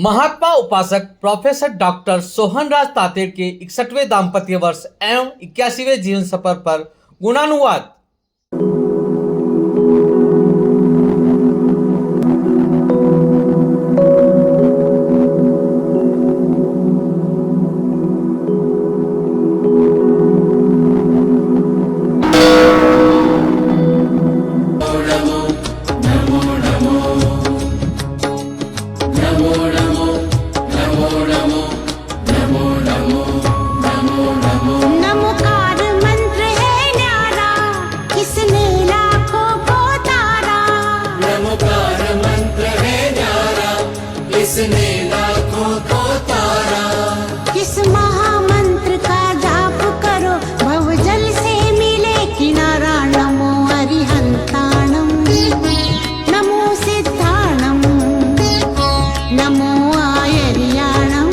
महात्मा उपासक professor doctor Sohanraj Tated के 61वें दाम्पत्य वर्ष एवं 81वें जीवन सफर पर गुणानुवाद। इसने लाखों को तारा, किस महामंत्र का जाप करो भवजल से मिले किनारा। नमो अरिहंताणं, नमो सिद्धाणं, नमो आयर्याणं,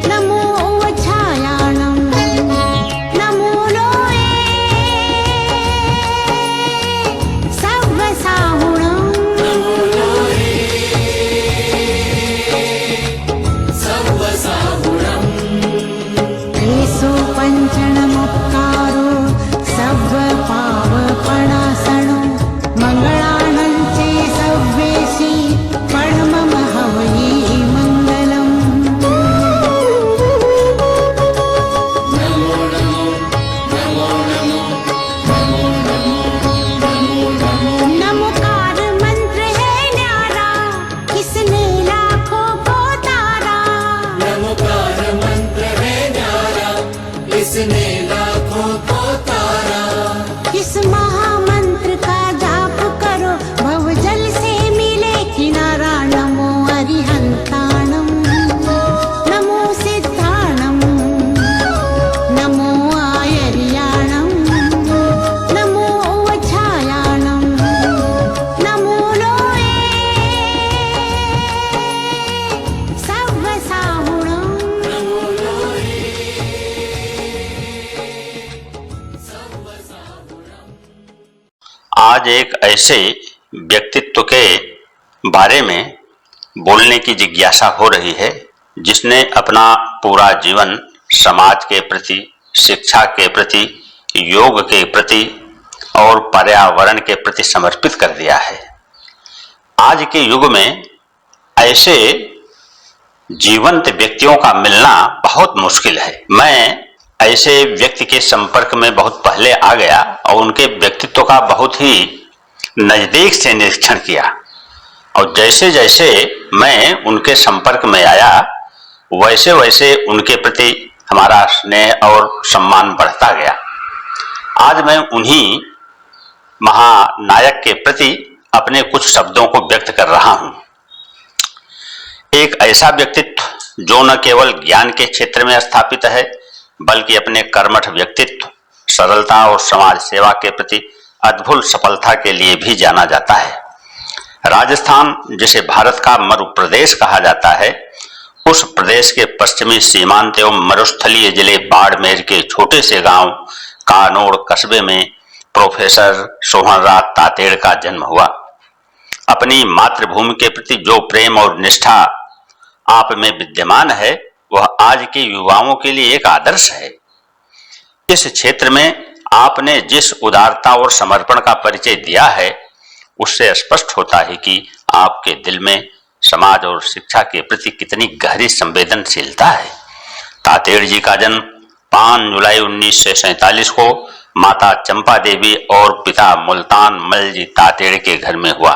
नमो उवछायाणं, नमो लोये सव्वसाहुणं। पंचणमुक्तारो सव्व पावपणासणो मंगलानं चे सव्वेशी परमं हवये मंगलम्। नमोकार मंत्र है न्यारा, किसने लाखों को तारा। नमोकार मंत्र है न्यारा, इसने लाखों को तारा। किस महामंत्र का जाप करो भवजल से मिले किनारा। नमो अरिहंताणं, नमो सिद्धाणं, नमो आयर्याणं, नमो उवछायाणं, नमो लोये सव्वसाहुणं। आज एक ऐसे व्यक्तित्व के बारे में बोलने की जिज्ञासा हो रही है जिसने अपना पूरा जीवन समाज के प्रति, शिक्षा के प्रति, योग के प्रति और पर्यावरण के प्रति समर्पित कर दिया है। आज के युग में ऐसे जीवंत व्यक्तियों का मिलना बहुत मुश्किल है। मैं ऐसे व्यक्ति के संपर्क में बहुत पहले आ गया और उनके व्यक्तित्व का बहुत ही नजदीक से निरीक्षण किया और जैसे जैसे मैं उनके संपर्क में आया वैसे वैसे उनके प्रति हमारा स्नेह और सम्मान बढ़ता गया। आज मैं उन्हीं महानायक के प्रति अपने कुछ शब्दों को व्यक्त कर रहा हूं। एक ऐसा व्यक्तित्व जो न केवल ज्ञान के क्षेत्र में स्थापित है बल्कि अपने कर्मठ व्यक्तित्व, सरलता और समाज सेवा के प्रति अद्भुत सफलता के लिए भी जाना जाता है। राजस्थान, जिसे भारत का मरु प्रदेश कहा जाता है, उस प्रदेश के पश्चिमी सीमांत एवं मरुस्थलीय जिले बाड़मेर के छोटे से गांव कानोड़ कस्बे में प्रोफेसर सोहनराज तातेड़ का जन्म हुआ। अपनी मातृभूमि के प्रति जो प्रेम और निष्ठा आप में विद्यमान है वह आज के युवाओं के लिए एक आदर्श है। इस क्षेत्र में आपने जिस उदारता और समर्पण का परिचय दिया है उससे स्पष्ट होता है कि आपके दिल में समाज और शिक्षा के प्रति कितनी गहरी संवेदनशीलता है। तातेड़ जी का जन्म 5 जुलाई 1947 को माता चंपा देवी और पिता मुल्तान मल जी तातेड़ के घर में हुआ।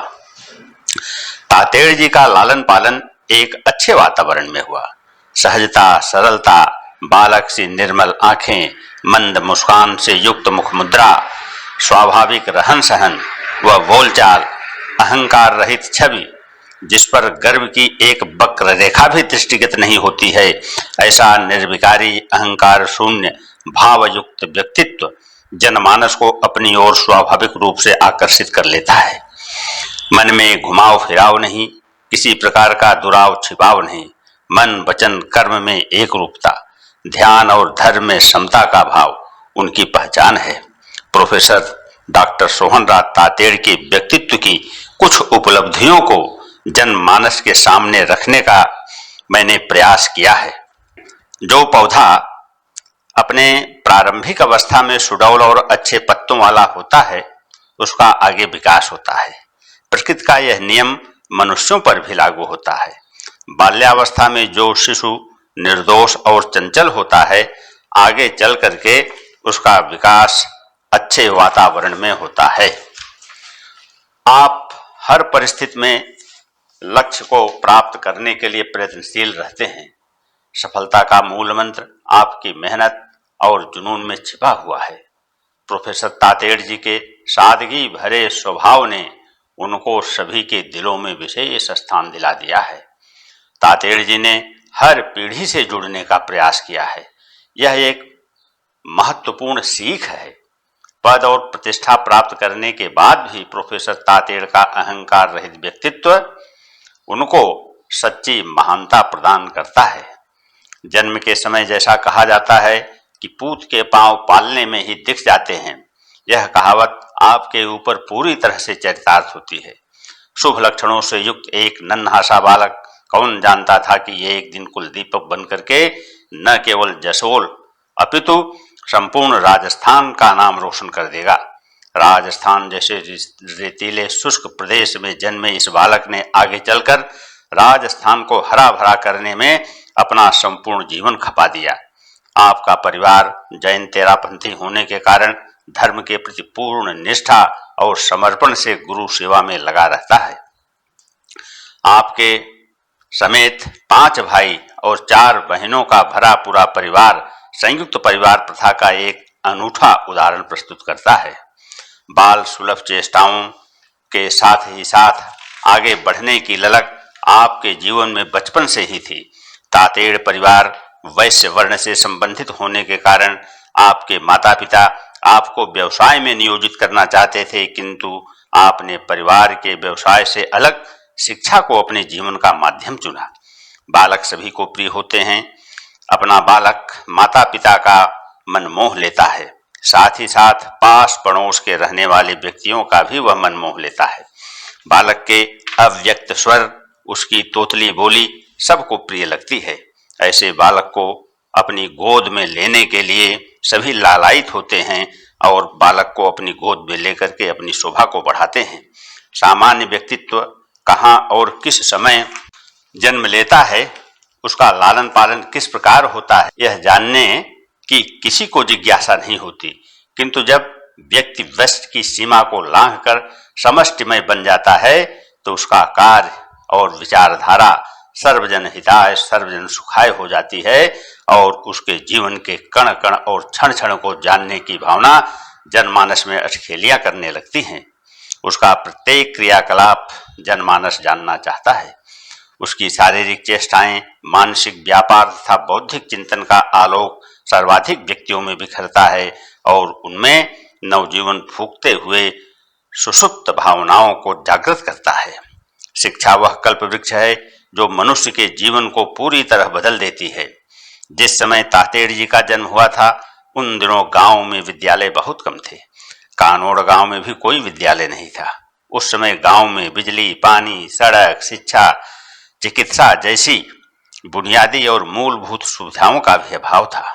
तातेड़ जी का लालन पालन एक अच्छे वातावरण में हुआ। सहजता, सरलता, बालक सी निर्मल आंखें, मंद मुस्कान से युक्त मुख मुद्रा, स्वाभाविक रहन सहन व बोलचाल, अहंकार रहित छवि जिस पर गर्व की एक वक्र रेखा भी दृष्टिगत नहीं होती है, ऐसा निर्विकारी, अहंकार शून्य, भावयुक्त व्यक्तित्व जनमानस को अपनी ओर स्वाभाविक रूप से आकर्षित कर लेता है। मन में घुमाव फिराव नहीं, किसी प्रकार का दुराव छिपाव नहीं, मन वचन कर्म में एक रूपता, ध्यान और धर्म में समता का भाव उनकी पहचान है। प्रोफेसर डॉक्टर सोहनराज तातेड़ के व्यक्तित्व की कुछ उपलब्धियों को जनमानस के सामने रखने का मैंने प्रयास किया है। जो पौधा अपने प्रारंभिक अवस्था में सुडौल और अच्छे पत्तों वाला होता है, उसका आगे विकास होता है। प्रकृति का यह नियम मनुष्यों पर भी लागू होता है। बाल्यावस्था में जो शिशु निर्दोष और चंचल होता है, आगे चल करके उसका विकास अच्छे वातावरण में होता है। आप हर परिस्थिति में लक्ष्य को प्राप्त करने के लिए प्रयत्नशील रहते हैं। सफलता का मूल मंत्र आपकी मेहनत और जुनून में छिपा हुआ है। प्रोफेसर तातेड़ जी के सादगी भरे स्वभाव ने उनको सभी के दिलों में विशेष स्थान दिला दिया है। तातेड़ जी ने हर पीढ़ी से जुड़ने का प्रयास किया है। यह एक महत्वपूर्ण सीख है। पद और प्रतिष्ठा प्राप्त करने के बाद भी प्रोफेसर तातेड़ का अहंकार रहित व्यक्तित्व उनको सच्ची महानता प्रदान करता है। जन्म के समय जैसा कहा जाता है कि पूत के पांव पालने में ही दिख जाते हैं, यह कहावत आपके ऊपर पूरी तरह से चरितार्थ होती है। शुभ लक्षणों से युक्त एक नन्हा सा बालक कौन जानता था कि यह एक दिन कुलदीपक बन करके न केवल जसोल अपितु संपूर्ण राजस्थान का नाम रोशन कर देगा। राजस्थान जैसे रेतीले शुष्क प्रदेश में जन्मे इस बालक ने आगे चलकर राजस्थान को हरा भरा करने में अपना संपूर्ण जीवन खपा दिया। आपका परिवार जैन तेरापंथी होने के कारण धर्म के प्रति पूर्ण निष्ठा और समर्पण से गुरु सेवा में लगा रहता है। आपके समेत 5 भाई और 4 बहनों का भरा पूरा परिवार संयुक्त परिवार प्रथा का एक अनूठा उदाहरण प्रस्तुत करता है। बाल सुलभ चेष्टाओं के साथ ही साथ आगे बढ़ने की ललक आपके जीवन में बचपन से ही थी। तातेड़ परिवार वैश्य वर्ण से संबंधित होने के कारण आपके माता पिता आपको व्यवसाय में नियोजित करना चाहते थे, किंतु आपने परिवार के व्यवसाय से अलग शिक्षा को अपने जीवन का माध्यम चुना। बालक सभी को प्रिय होते हैं। अपना बालक माता पिता का मन मोह लेता है, साथ ही साथ पास पड़ोस के रहने वाले व्यक्तियों का भी वह मन मोह लेता है। बालक के अव्यक्त स्वर, उसकी तोतली बोली सबको प्रिय लगती है। ऐसे बालक को अपनी गोद में लेने के लिए सभी लालायित होते हैं और बालक को अपनी गोद में लेकर के अपनी शोभा को बढ़ाते हैं। सामान्य व्यक्तित्व कहाँ और किस समय जन्म लेता है, उसका लालन पालन किस प्रकार होता है, यह जानने की किसी को जिज्ञासा नहीं होती, किंतु जब व्यक्ति व्यस्त की सीमा को लांघकर समष्टिमय बन जाता है तो उसका कार्य और विचारधारा सर्वजन हिताय सर्वजन सुखाय हो जाती है और उसके जीवन के कण कण और क्षण क्षण को जानने की भावना जनमानस में अटखेलियां करने लगती हैं। उसका प्रत्येक क्रियाकलाप जनमानस जानना चाहता है। उसकी शारीरिक चेष्टाएं, मानसिक व्यापार तथा बौद्धिक चिंतन का आलोक सर्वाधिक व्यक्तियों में बिखरता है और उनमें नवजीवन फूंकते हुए सुषुप्त भावनाओं को जागृत करता है। शिक्षा वह कल्प वृक्ष है जो मनुष्य के जीवन को पूरी तरह बदल देती है। जिस समय तातेड़ जी का जन्म हुआ था, उन दिनों गांव में विद्यालय बहुत कम थे। कानोड़ गांव में भी कोई विद्यालय नहीं था। उस समय गांव में बिजली, पानी, सड़क, शिक्षा, चिकित्सा जैसी बुनियादी और मूलभूत सुविधाओं का भी अभाव था।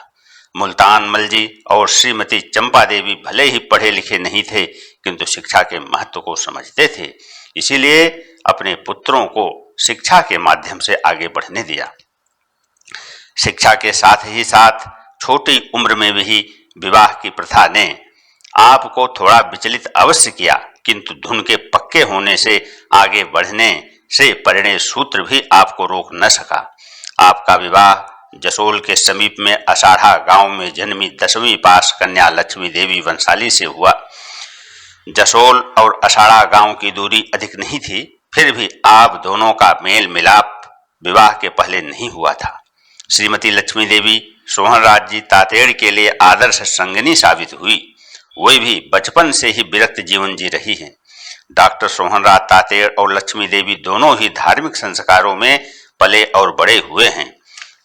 मुल्तान मलजी और श्रीमती चंपा देवी भले ही पढ़े लिखे नहीं थे, किंतु शिक्षा के महत्व को समझते थे। इसीलिए अपने पुत्रों को शिक्षा के माध्यम से आगे बढ़ने दिया। शिक्षा के साथ ही साथ छोटी उम्र में भी विवाह की प्रथा ने आपको थोड़ा विचलित अवश्य किया, किंतु धुन के पक्के होने से आगे बढ़ने से परिणय सूत्र भी आपको रोक न सका। आपका विवाह जसोल के समीप में अषाढ़ा गांव में जन्मी 10वीं पास कन्या लक्ष्मी देवी वंशाली से हुआ। जसोल और अषाढ़ा गांव की दूरी अधिक नहीं थी, फिर भी आप दोनों का मेल मिलाप विवाह के पहले नहीं हुआ था। श्रीमती लक्ष्मी देवी सोहनराज जी तातेड़ के लिए आदर्श संगिनी साबित हुई। वे भी बचपन से ही विरक्त जीवन जी रही हैं। डॉक्टर सोहनराज तातेड़ और लक्ष्मी देवी दोनों ही धार्मिक संस्कारों में पले और बड़े हुए हैं।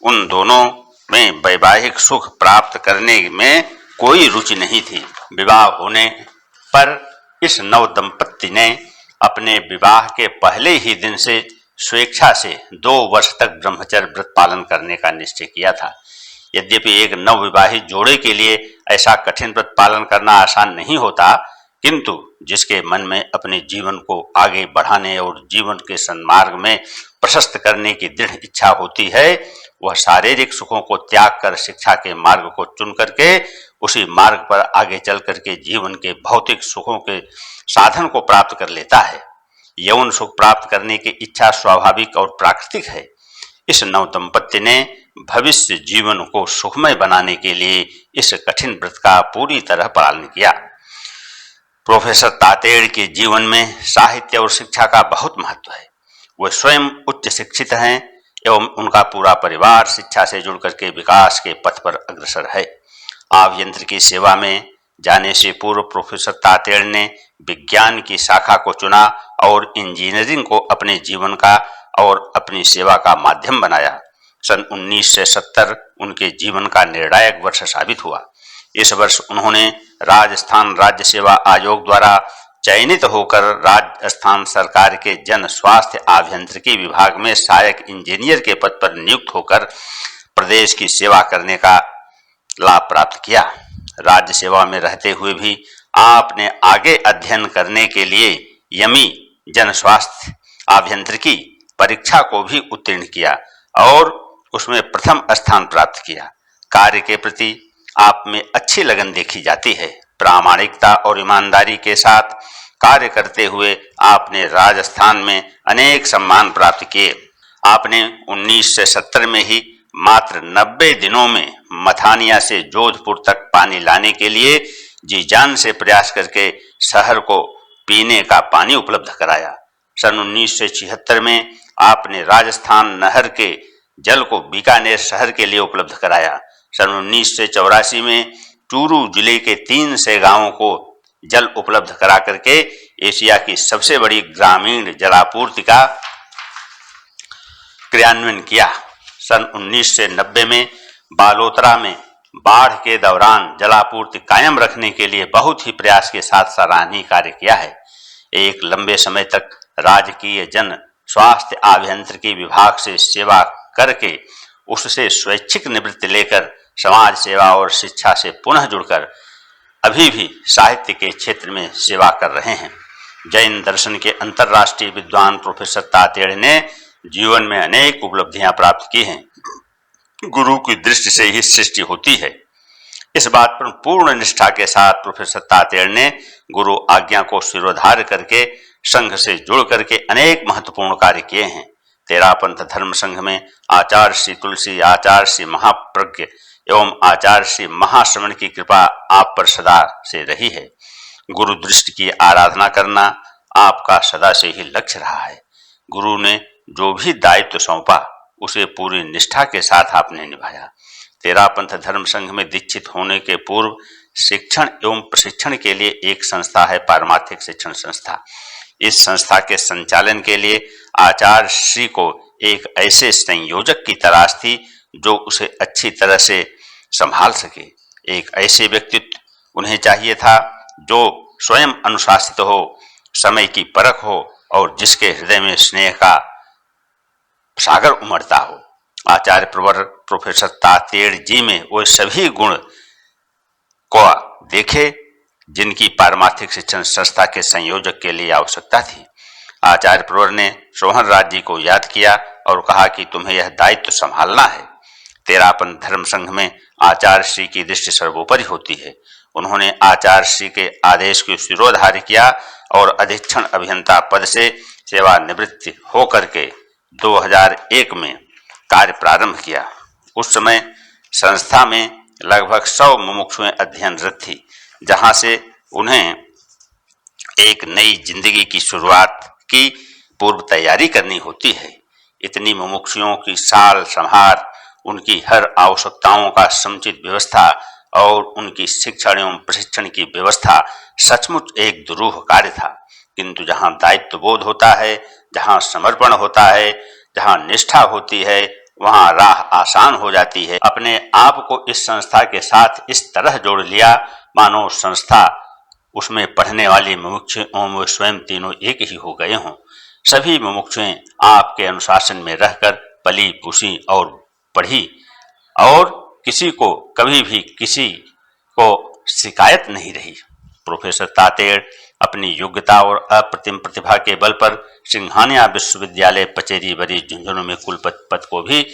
उन दोनों में वैवाहिक सुख प्राप्त करने में कोई रुचि नहीं थी। विवाह होने पर इस नव दंपत्ति ने अपने विवाह के पहले ही दिन से स्वेच्छा से 2 वर्ष तक ब्रह्मचर्य व्रत पालन करने का निश्चय किया था। यद्यपि एक नवविवाहित जोड़े के लिए ऐसा कठिन व्रत पालन करना आसान नहीं होता, किंतु जिसके मन में अपने जीवन को आगे बढ़ाने और जीवन के सन्मार्ग में प्रशस्त करने की दृढ़ इच्छा होती है, वह शारीरिक सुखों को त्याग कर शिक्षा के मार्ग को चुन करके उसी मार्ग पर आगे चल करके जीवन के भौतिक सुखों के साधन को प्राप्त कर लेता है। यौन सुख प्राप्त करने की इच्छा स्वाभाविक और प्राकृतिक है। इस नव दंपत्ति ने भविष्य जीवन को सुखमय बनाने के लिए इस कठिन व्रत का पूरी तरह पालन किया। प्रोफेसर तातेड़ के जीवन में साहित्य और शिक्षा का बहुत महत्व है। वे स्वयं उच्च शिक्षित हैं एवं उनका पूरा परिवार शिक्षा से जुड़ करके विकास के पथ पर अग्रसर है। अभियंत्रिकी सेवा में जाने से पूर्व प्रोफेसर तातेड़ ने विज्ञान की शाखा को चुना और इंजीनियरिंग को अपने जीवन का और अपनी सेवा का माध्यम बनाया। सन 1970 उनके जीवन का निर्णायक वर्ष साबित हुआ। इस वर्ष उन्होंने राजस्थान राज्य सेवा आयोग द्वारा चयनित होकर राजस्थान सरकार के जन स्वास्थ्य अभियंत्रिकी विभाग में सहायक इंजीनियर के पद पर नियुक्त होकर प्रदेश की सेवा करने का लाभ प्राप्त किया। राज्य सेवा में रहते हुए भी आपने आगे अध्ययन करने के लिए यमी जन स्वास्थ्य अभियंत्रिकी परीक्षा को भी उत्तीर्ण किया और उसमें प्रथम स्थान प्राप्त किया। कार्य के प्रति आप में अच्छी लगन देखी जाती है। प्रामाणिकता और ईमानदारी के साथ कार्य करते हुए आपने राजस्थान में अनेक सम्मान प्राप्त किए। आपने 1970 में ही मात्र 90 दिनों में मथानिया से जोधपुर तक पानी लाने के लिए जी जान से प्रयास करके शहर को पीने का पानी उपलब्ध कराया। सन 1976 में आपने राजस्थान नहर के जल को बीकानेर शहर के लिए उपलब्ध कराया। सन 1984 में चूरू जिले के 300 गांवों को जल उपलब्ध करा करके एशिया की सबसे बड़ी ग्रामीण जलापूर्ति का क्रियान्वयन किया। सन 1990 में बालोतरा में बाढ़ के दौरान जलापूर्ति कायम रखने के लिए बहुत ही प्रयास के साथ सराहनीय कार्य किया है। एक लंबे समय तक राजकीय जन स्वास्थ्य अभियंत्रिकी विभाग से सेवा करके उससे स्वैच्छिक निवृत्ति लेकर समाज सेवा और शिक्षा से पुनः जुड़कर अभी भी साहित्य के क्षेत्र में सेवा कर रहे हैं। जैन दर्शन के अंतर्राष्ट्रीय विद्वान प्रोफेसर तातेड़ ने जीवन में अनेक उपलब्धियां प्राप्त की हैं। गुरु की दृष्टि से ही सृष्टि होती है। इस बात पर पूर्ण निष्ठा के साथ प्रोफेसर तातेड़ ने गुरु आज्ञा को शिरोधार्य करके संघ से जुड़ करके अनेक महत्वपूर्ण कार्य किए हैं। तेरापंथ धर्म संघ में आचार्य श्री तुलसी, आचार्य श्री महाप्रज्ञ एवं आचार्य श्री महाश्रवण की कृपा आप पर सदा से रही है। गुरु दृष्टि की आराधना करना आपका सदा से ही लक्ष्य रहा है। गुरु ने जो भी दायित्व सौंपा उसे पूरी निष्ठा के साथ आपने निभाया। तेरापंथ धर्म संघ में दीक्षित होने के पूर्व शिक्षण एवं प्रशिक्षण के लिए एक संस्था है, पारमार्थिक शिक्षण संस्था। इस संस्था के संचालन के लिए आचार्य श्री को एक ऐसे संयोजक की तलाश थी जो उसे अच्छी तरह से संभाल सके। एक ऐसे व्यक्तित्व उन्हें चाहिए था जो स्वयं अनुशासित हो, समय की परख हो और जिसके हृदय में स्नेह का सागर उमड़ता हो। आचार्य प्रवर प्रोफेसर तातेड़ जी में वो सभी गुण को देखे जिनकी पारमार्थिक शिक्षण संस्था के संयोजक के लिए आवश्यकता थी। आचार्य प्रवर ने सोहन राज जी को याद किया और कहा कि तुम्हें यह दायित्व संभालना है। तेरापंथ धर्म संघ में आचार्य श्री की दृष्टि सर्वोपरि होती है। उन्होंने आचार्य श्री के आदेश को शिरोधार्य किया और अधीक्षण अभियंता पद से सेवानिवृत्ति होकर के 2001 में कार्य प्रारंभ किया। उस समय संस्था में लगभग 100 मुमुक्षुएं अध्ययनरत थी, जहां से उन्हें एक नई जिंदगी की शुरुआत की पूर्व तैयारी करनी होती है। इतनी मुमुक्षुओं की साल संहार, उनकी हर आवश्यकताओं का समुचित व्यवस्था और उनकी शिक्षण एवं प्रशिक्षण की व्यवस्था सचमुच एक दुरूह कार्य था। किंतु जहां दायित्व बोध होता है, जहां समर्पण होता है, जहां निष्ठा होती है, वहां राह आसान हो जाती है। अपने आप को इस संस्था के साथ इस तरह जोड़ लिया मानो संस्था उसमें पढ़ने वाली मुमुक्षु एवं स्वयं तीनों एक ही हो गए हों। सभी मुमुक्षुएं आपके अनुशासन में रहकर पली पुसी और पढ़ी और किसी को कभी भी किसी को शिकायत नहीं रही। प्रोफेसर तातेड़ अपनी योग्यता और अप्रतिम प्रतिभा के बल पर सिंघानिया विश्वविद्यालय पचेरी बरी झुंझुनू में कुलपति पद को भी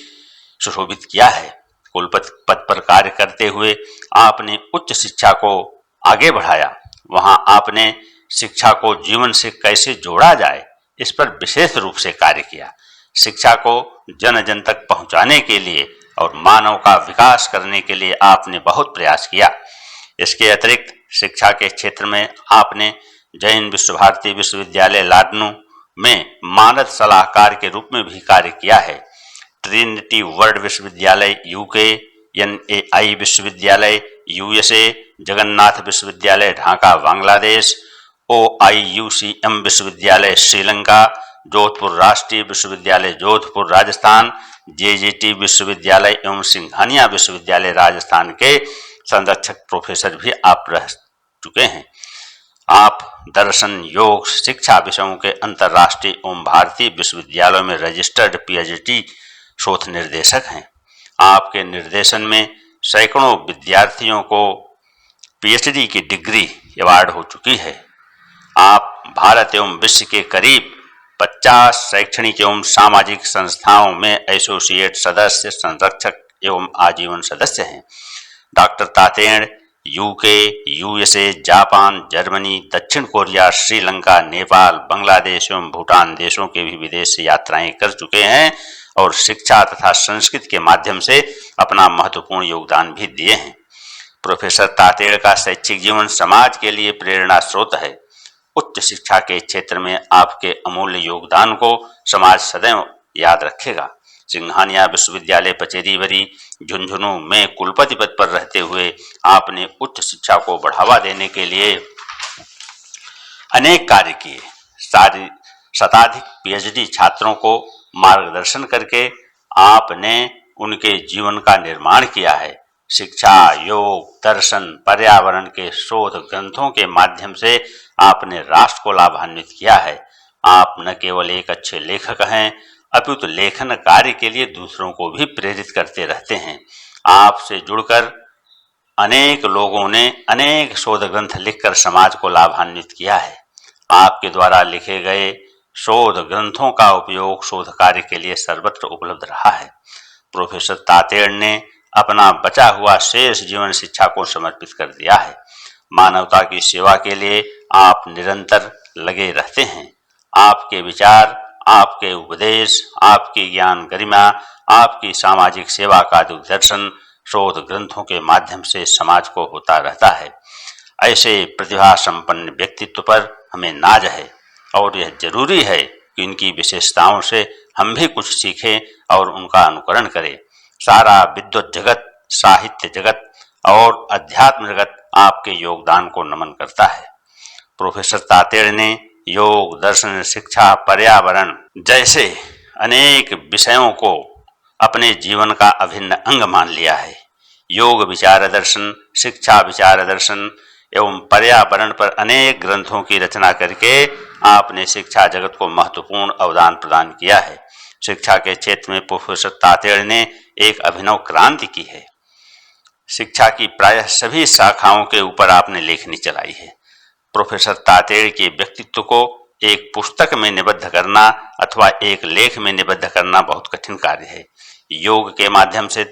सुशोभित किया है। कुलपति पद पर कार्य करते हुए आपने उच्च शिक्षा को आगे बढ़ाया। वहां आपने शिक्षा को जीवन से कैसे जोड़ा जाए इस पर विशेष रूप से कार्य किया। शिक्षा को जन जन तक पहुंचाने के लिए और मानव का विकास करने के लिए आपने बहुत प्रयास किया। इसके अतिरिक्त शिक्षा के क्षेत्र में आपने जैन विश्व भारती विश्वविद्यालय लाडनू में मानद सलाहकार के रूप में भी कार्य किया है। ट्रिनिटी वर्ल्ड विश्वविद्यालय यूके, NAI विश्वविद्यालय USA, जगन्नाथ विश्वविद्यालय ढाका बांग्लादेश, OIUCM विश्वविद्यालय श्रीलंका, जोधपुर राष्ट्रीय विश्वविद्यालय जोधपुर राजस्थान, JJT विश्वविद्यालय एवं सिंघानिया विश्वविद्यालय राजस्थान के संरक्षक प्रोफेसर भी आप रह चुके हैं। आप दर्शन, योग, शिक्षा विषयों के अंतर्राष्ट्रीय एवं भारतीय विश्वविद्यालयों में रजिस्टर्ड PhD शोध निर्देशक हैं। आपके निर्देशन में सैकड़ों विद्यार्थियों को PhD की डिग्री अवार्ड हो चुकी है। आप भारत एवं विश्व के करीब 50 शैक्षणिक एवं सामाजिक संस्थाओं में एसोसिएट सदस्य, संरक्षक एवं आजीवन सदस्य हैं। Doctor Tated UK, USA, Japan, Germany, दक्षिण कोरिया, श्रीलंका, नेपाल, बांग्लादेश एवं भूटान देशों के भी विदेश यात्राएं कर चुके हैं और शिक्षा तथा संस्कृति के माध्यम से अपना महत्वपूर्ण योगदान भी दिए हैं। प्रोफेसर तातेड़ का शैक्षिक जीवन समाज के लिए प्रेरणा स्रोत है। उच्च शिक्षा के क्षेत्र में आपके अमूल्य योगदान को समाज सदैव याद रखेगा। सिंघानिया विश्वविद्यालय पचेरी बरी झुंझुनू में कुलपति पद पर रहते हुए आपने उच्च शिक्षा को बढ़ावा देने के लिए अनेक कार्य किए। शताधिक PhD छात्रों को मार्गदर्शन करके आपने उनके जीवन का निर्माण किया है। शिक्षा, योग, दर्शन, पर्यावरण के शोध ग्रंथों के माध्यम से आपने राष्ट्र को लाभान्वित किया है। आप न केवल एक अच्छे लेखक हैं अपितु लेखन कार्य के लिए दूसरों को भी प्रेरित करते रहते हैं। आपसे जुड़कर अनेक लोगों ने अनेक शोध ग्रंथ लिखकर समाज को लाभान्वित किया है। आपके द्वारा लिखे गए शोध ग्रंथों का उपयोग शोध कार्य के लिए सर्वत्र उपलब्ध रहा है। प्रोफेसर तातेड़ ने अपना बचा हुआ शेष जीवन शिक्षा को समर्पित कर दिया है। मानवता की सेवा के लिए आप निरंतर लगे रहते हैं। आपके विचार, आपके उपदेश, आपकी ज्ञान गरिमा, आपकी सामाजिक सेवा का दिग्दर्शन शोध ग्रंथों के माध्यम से समाज को होता रहता है। ऐसे प्रतिभा संपन्न व्यक्तित्व पर हमें नाज है और यह जरूरी है कि इनकी विशेषताओं से हम भी कुछ सीखें और उनका अनुकरण करें। सारा विद्वत जगत, साहित्य जगत और अध्यात्म जगत आपके योगदान को नमन करता है। प्रोफेसर तातेड़ ने योग, दर्शन, शिक्षा, पर्यावरण जैसे अनेक विषयों को अपने जीवन का अभिन्न अंग मान लिया है। योग विचार दर्शन, शिक्षा विचार दर्शन एवं पर्यावरण पर अनेक ग्रंथों की रचना करके आपने शिक्षा जगत को महत्वपूर्ण अवदान प्रदान किया है। शिक्षा के क्षेत्र में प्रोफेसर तातेड़ ने एक अभिनव क्रांति की है। शिक्षा की प्रायः सभी शाखाओं के ऊपर आपने लेखनी चलाई है। प्रोफेसर तातेड़ के व्यक्तित्व को एक पुस्तक में निबद्ध करना अथवा एक लेख में निबद्ध करना बहुत कठिन कार्य है। योग के माध्यम से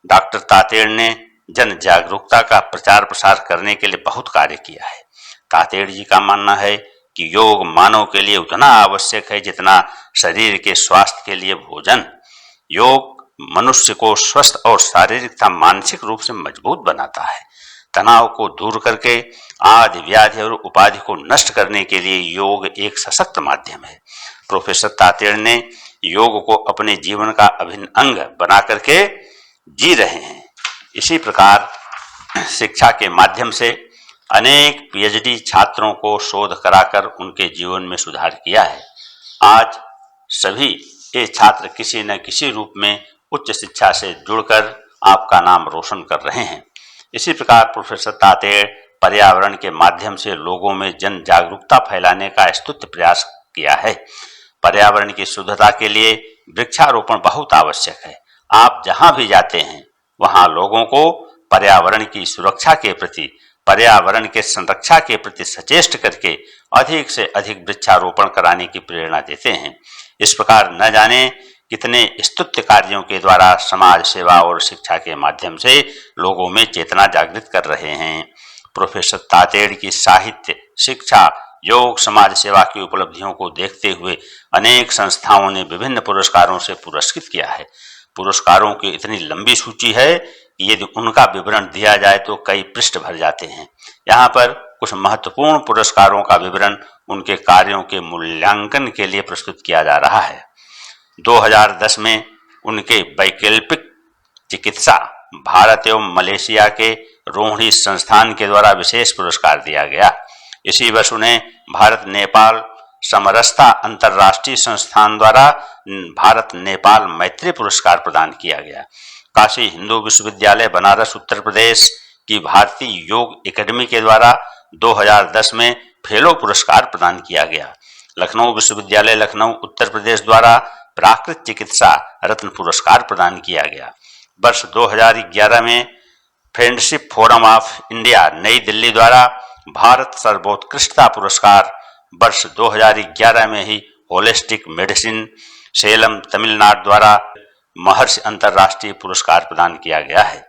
डॉक्टर तातेड़ ने जन जागरूकता का प्रचार प्रसार करने के लिए बहुत कार्य किया है। तातेड़ जी का मानना है कि योग मानव के लिए उतना आवश्यक है जितना शरीर के स्वास्थ्य के लिए भोजन। योग मनुष्य को स्वस्थ और शारीरिक तथा मानसिक रूप से मजबूत बनाता है। तनाव को दूर करके आदि व्याधि और उपाधि को नष्ट करने के लिए योग एक सशक्त माध्यम है। प्रोफेसर तातेड़ ने योग को अपने जीवन का अभिन्न अंग बना करके जी रहे हैं। इसी प्रकार शिक्षा के माध्यम से अनेक PhD छात्रों को शोध कराकर उनके जीवन में सुधार किया है। आज सभी ये छात्र किसी न किसी रूप में उच्च शिक्षा से जुड़कर आपका नाम रोशन कर रहे हैं। इसी प्रकार प्रोफेसर तातेड़ पर्यावरण के माध्यम से लोगों में जन जागरूकता फैलाने का स्तुत्य प्रयास किया है। पर्यावरण की शुद्धता के लिए वृक्षारोपण बहुत आवश्यक है। आप जहां भी जाते हैं वहां लोगों को पर्यावरण की सुरक्षा के प्रति, पर्यावरण के संरक्षा के प्रति सचेष्ट करके अधिक से अधिक वृक्षारोपण कराने की प्रेरणा देते हैं। इस प्रकार न जाने कितने स्तुत्य कार्यों के द्वारा समाज सेवा और शिक्षा के माध्यम से लोगों में चेतना जागृत कर रहे हैं। प्रोफेसर तातेड़ की साहित्य, शिक्षा, योग, समाज सेवा की उपलब्धियों को देखते हुए अनेक संस्थाओं ने विभिन्न पुरस्कारों से पुरस्कृत किया है। पुरस्कारों की इतनी लंबी सूची है कि यदि उनका विवरण दिया जाए तो कई पृष्ठ भर जाते हैं। यहाँ पर कुछ महत्वपूर्ण पुरस्कारों का विवरण उनके कार्यों के मूल्यांकन के लिए प्रस्तुत किया जा रहा है। 2010 में उनके वैकल्पिक चिकित्सा भारत एवं मलेशिया के रोहिणी संस्थान के द्वारा विशेष पुरस्कार दिया गया। इसी वर्ष उन्हें भारत नेपाल समरसता अंतर्राष्ट्रीय संस्थान द्वारा भारत नेपाल मैत्री पुरस्कार प्रदान किया गया। काशी हिंदू विश्वविद्यालय बनारस उत्तर प्रदेश की भारतीय योग एकेडमी के द्वारा 2010 में फेलो पुरस्कार प्रदान किया गया। लखनऊ विश्वविद्यालय लखनऊ उत्तर प्रदेश द्वारा प्राकृत चिकित्सा रत्न पुरस्कार प्रदान किया गया। वर्ष 2011 में फ्रेंडशिप फोरम ऑफ इंडिया नई दिल्ली द्वारा भारत सर्वोत्कृष्टता पुरस्कार, वर्ष 2011 में ही होलिस्टिक मेडिसिन सेलम तमिलनाडु द्वारा महर्षि अंतर्राष्ट्रीय पुरस्कार प्रदान किया गया है।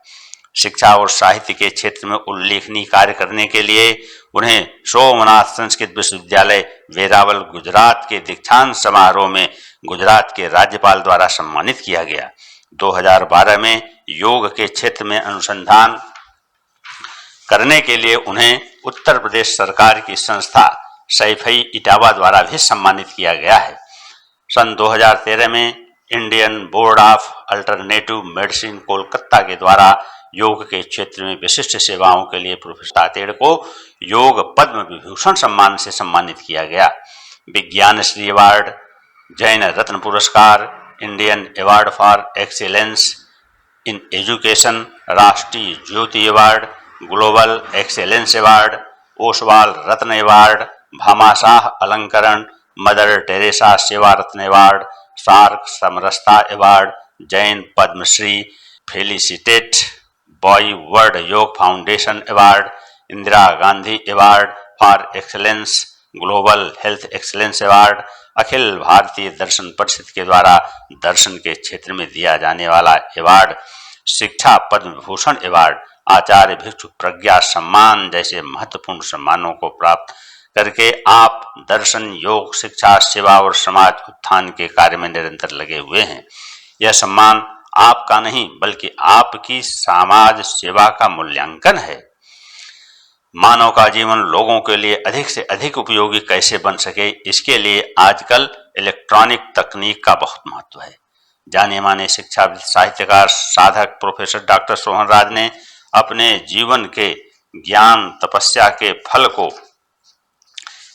शिक्षा और साहित्य के क्षेत्र में उल्लेखनीय कार्य करने के लिए उन्हें सोमनाथ संस्कृत विश्वविद्यालय वेरावल गुजरात के दीक्षांत समारोह में गुजरात के राज्यपाल द्वारा सम्मानित किया गया। 2012 में योग के क्षेत्र में अनुसंधान करने के लिए उन्हें उत्तर प्रदेश सरकार की संस्था सैफई इटावा द्वारा भी सम्मानित किया गया है। सन 2013 में Indian board of alternative medicine Kolkata के द्वारा योग के क्षेत्र में विशिष्ट सेवाओं के लिए प्रोफेसर तातेड़ को योग पद्म विभूषण सम्मान से सम्मानित किया गया। विज्ञान Shri award, Jain Ratna Puraskar, Indian award for excellence in education, Rashtriya Jyoti award, global excellence award, Oswal Ratna award, Bhamashah Alankaran, Mother Teresa Seva Ratna award, SAARC Samrasta award, Jain Padmashri, felicitate by world Yoga foundation award, Indira Gandhi award for excellence, global health excellence award, Akhil Bharatiya Darshan परिषद के द्वारा दर्शन के क्षेत्र में दिया जाने वाला अवार्ड, शिक्षा पद्म विभूषण अवार्ड, आचार्य भिक्षु प्रज्ञा सम्मान जैसे महत्वपूर्ण सम्मानों को प्राप्त करके आप दर्शन, योग, शिक्षा, सेवा और समाज उत्थान के कार्य में निरंतर लगे हुए हैं। यह सम्मान आपका नहीं बल्कि आपकी समाज सेवा का मूल्यांकन है। मानव का जीवन लोगों के लिए अधिक से अधिक उपयोगी कैसे बन सके, इसके लिए आजकल इलेक्ट्रॉनिक तकनीक का बहुत महत्व है। जाने माने शिक्षाविद, साहित्यकार, साधक प्रोफेसर डॉक्टर सोहन राज ने अपने जीवन के ज्ञान तपस्या के फल को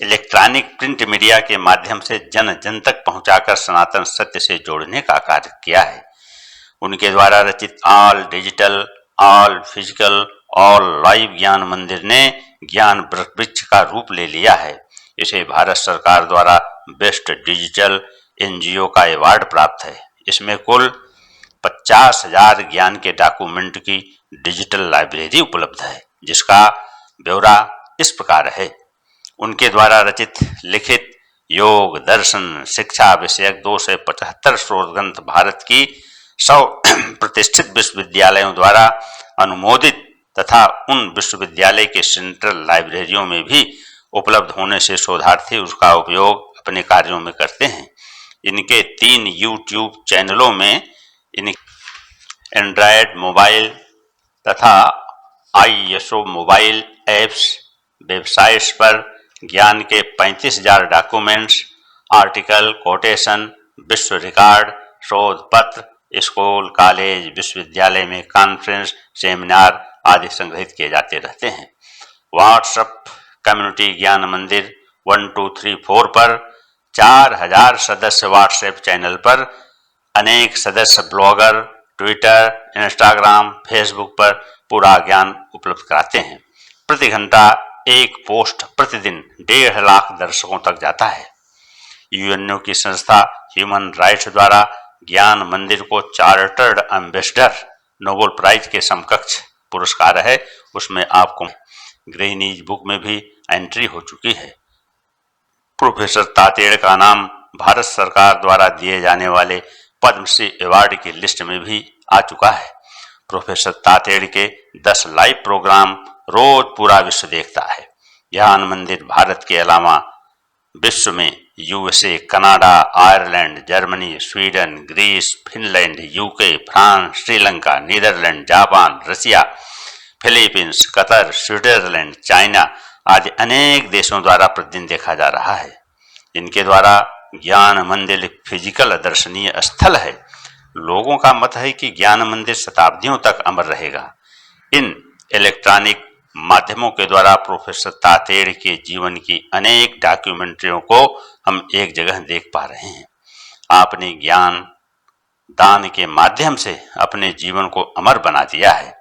इलेक्ट्रॉनिक प्रिंट मीडिया के माध्यम से जन जन तक पहुंचाकर सनातन सत्य से जोड़ने का कार्य किया है। उनके द्वारा रचित all digital, all physical, all live ज्ञान मंदिर ने ज्ञान वृक्ष का रूप ले लिया है। इसे भारत सरकार द्वारा बेस्ट डिजिटल एनजीओ का अवार्ड प्राप्त है। इसमें कुल 50,000 ज्ञान के डॉक्यूमेंट की डिजिटल लाइब्रेरी उपलब्ध है, जिसका ब्यौरा इस प्रकार है। उनके द्वारा रचित लिखित योग, दर्शन, शिक्षा विषयक 275 शोध ग्रंथ भारत की 100 प्रतिष्ठित विश्वविद्यालयों द्वारा अनुमोदित तथा उन विश्वविद्यालय के सेंट्रल लाइब्रेरियों में भी उपलब्ध होने से शोधार्थी उसका उपयोग अपने कार्यों में करते हैं। इनके 3 यूट्यूब चैनलों में एंड्रॉयड मोबाइल तथा आईएसओ मोबाइल ऐप्स, वेबसाइट्स पर ज्ञान के 35,000 डॉक्यूमेंट्स, आर्टिकल, कोटेशन, विश्व रिकॉर्ड, शोध पत्र, स्कूल, कॉलेज, विश्वविद्यालय में कॉन्फ्रेंस, सेमिनार आदि संग्रहित किए जाते रहते हैं। व्हाट्सएप कम्युनिटी ज्ञान मंदिर 1234 पर 4000 सदस्य व्हाट्सएप चैनल पर अनेक सदस्य ब्लॉगर, ट्विटर, इंस्टाग्राम, फेसबुक पर पूरा ज्ञान उपलब्ध कराते हैं। प्रति घंटा एक पोस्ट प्रतिदिन 1.5 लाख दर्शकों तक जाता है। यूएनओ की संस्था ह्यूमन राइट्स द्वारा ज्ञान मंदिर को चार्टर्ड एम्बेसडर नोबेल प्राइज के समकक्ष पुरस्कार है, उसमें आपको गिनीज बुक में भी एंट्री हो चुकी है। प्रोफेसर तातेड़ का नाम भारत सरकार द्वारा दिए जाने वाले पद्मश्री अवार्ड की लिस्ट में भी आ चुका है। प्रोफेसर तातेड़ के 10 लाइव प्रोग्राम रोज पूरा विश्व देखता है। ज्ञान मंदिर भारत के अलावा विश्व में USA, Canada, Ireland, Germany, Sweden, Greece, Finland, UK, France, Sri Lanka, Netherland, Japan, Russia, Philippines, Qatar, Switzerland, China आदि अनेक देशों द्वारा प्रतिदिन देखा जा रहा है। इनके द्वारा ज्ञान मंदिर एक फिजिकल दर्शनीय स्थल है। लोगों का मत है कि ज्ञान मंदिर शताब्दियों तक अमर रहेगा। इन इलेक्ट्रॉनिक माध्यमों के द्वारा प्रोफेसर तातेड़ के जीवन की अनेक डॉक्यूमेंट्रियों को हम एक जगह देख पा रहे हैं। आपने ज्ञान दान के माध्यम से अपने जीवन को अमर बना दिया है।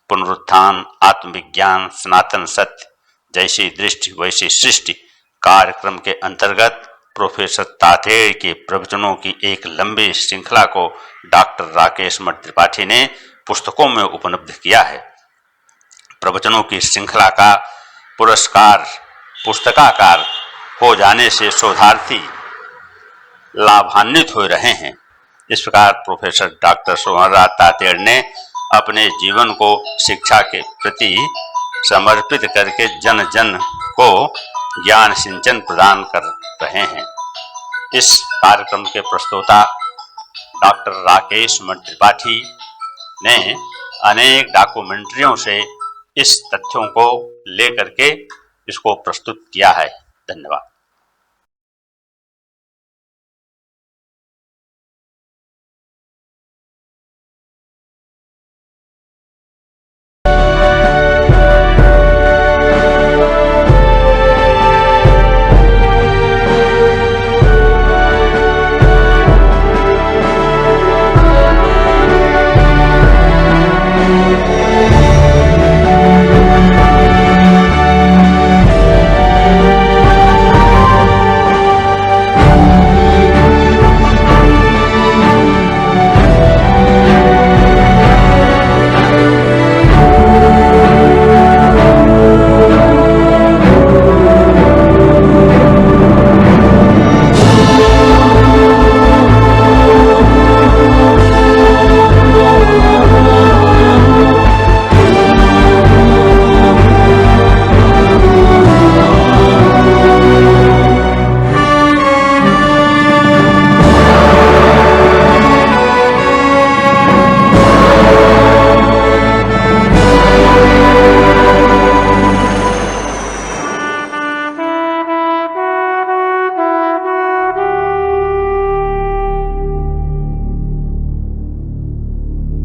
पुनरुत्थान, आत्मविज्ञान, सनातन सत्य, जैसी दृष्टि वैसी सृष्टि कार्यक्रम के अंतर्गत प्रोफेसर तातेड़ के प्रवचनों की एक लंबी श्रृंखला को डॉक्टर राकेश मठ त्रिपाठी ने पुस्तकों में उपलब्ध किया है। प्रवचनों की श्रृंखला का पुरस्कार पुस्तकाकार हो जाने से शोधार्थी लाभान्वित हो रहे हैं। इस प्रकार प्रोफेसर डॉक्टर सोहनराज तातेड़ ने अपने जीवन को शिक्षा के प्रति समर्पित करके जन जन को ज्ञान सिंचन प्रदान कर रहे हैं। इस कार्यक्रम के प्रस्तोता डॉक्टर राकेश मठ त्रिपाठी ने अनेक डॉक्यूमेंट्रियों से इस तथ्यों को लेकर के इसको प्रस्तुत किया है। धन्यवाद।